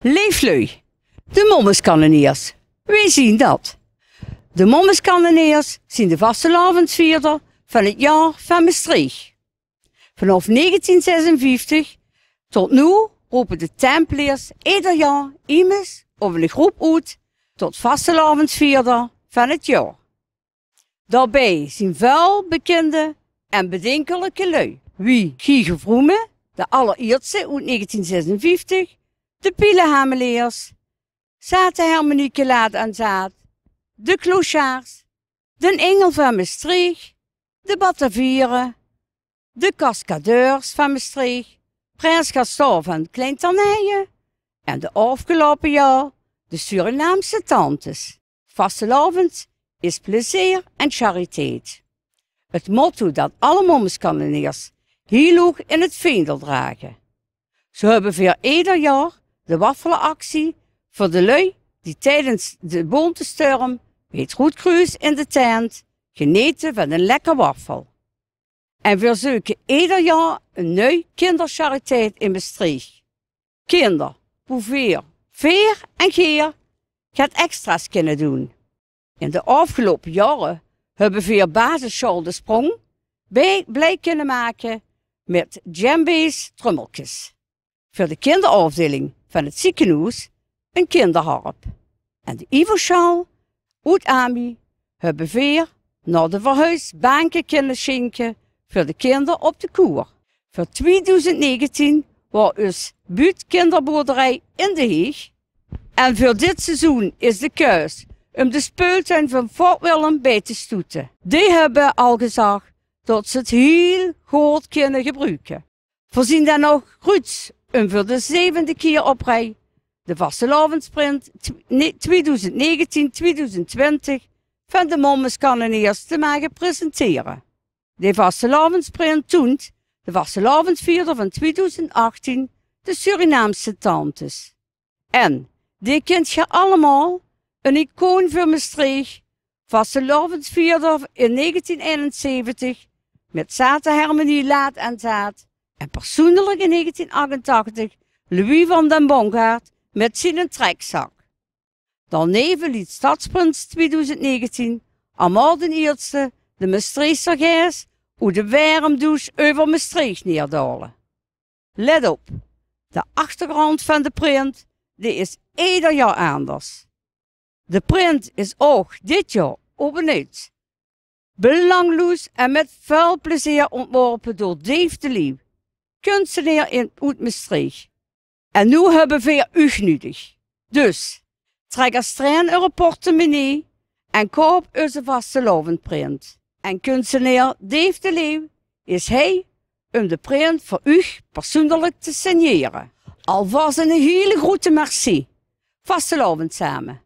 Leeflui, de Mommeskanoniers. Wie zien dat? De Mommeskanoniers zien de vastelavondsvierder van het jaar van Maastricht. Vanaf 1956 tot nu roepen de Templiers ieder jaar iemand of een groep uit tot vastelavondsvierder van het jaar. Daarbij zijn veel bekende en bedenkelijke lui. Wie Guy Vroemen, de allereerste uit 1956, de Pielenhameleers, Zatenharmonieke Laat aan Zaad, de Clochards, de Engel van Maastricht, de Batavieren, de Cascadeurs van Maastricht, Prins Gaston van Klein-Ternaaien en de afgelopen jaar de Surinaamse tantes. Vastelavond is plezier en chariteit. Het motto dat alle Mommeskanoniers heel hoog in het vaandel dragen. Ze hebben voor ieder jaar de waffelactie voor de lui die tijdens de bontenstorm bij het Roetkruis in de tent genieten van een lekker wafel. En we zoeken ieder jaar een nieuw kinderchariteit in Maastricht. Kinder, Bouvier, Veer en Geer gaat extra's kunnen doen. In de afgelopen jaren hebben we basisschool de Sprong blij kunnen maken met djembe's trommeltjes. Voor de kinderafdeling van het ziekenhuis een kinderharp. En de Ivo-schaal uit Ami hebben we naar de verhuisbanken kunnen schenken voor de kinderen op de koer. Voor 2019 was ons buurtkinderboerderij in de Heeg. En voor dit seizoen is de keus om de speeltuin van Fort Willem bij te stoeten. Die hebben al gezegd dat ze het heel goed kunnen gebruiken. Voorzien dan nog goed om voor de 7e keer op rij de vastelavondsprint 2019-2020 van de Mommeskanoniers te mogen presenteren. De vastelavondsprint toont de vastelavondsvierder van 2018 de Surinaamse tantes. En die kent je allemaal, een icoon voor Maastricht, vastelavondsvierder in 1971 met Zatenharmonie Laat aan Zaad en persoonlijk in 1988 Louis van den Bongaard met zijn trekzak. Daarneven liet Stadsprins 2019 Amar den Eerste de Maastrichter Gijs uit de warmdouche over Maastricht neerdalen. Let op, de achtergrond van de print die is ieder jaar anders. De print is ook dit jaar opnieuw. Belangloos en met veel plezier ontworpen door Dave de Leeuw, kunstenaar uit Maastricht. En nu hebben we u nodig. Dus, trek er streng een portemonnee en koop onze vastelavondprint. En kunstenaar Dave de Leeuw is hij om de print voor u persoonlijk te signeren. Alvast een hele grote merci. Vastelavond samen.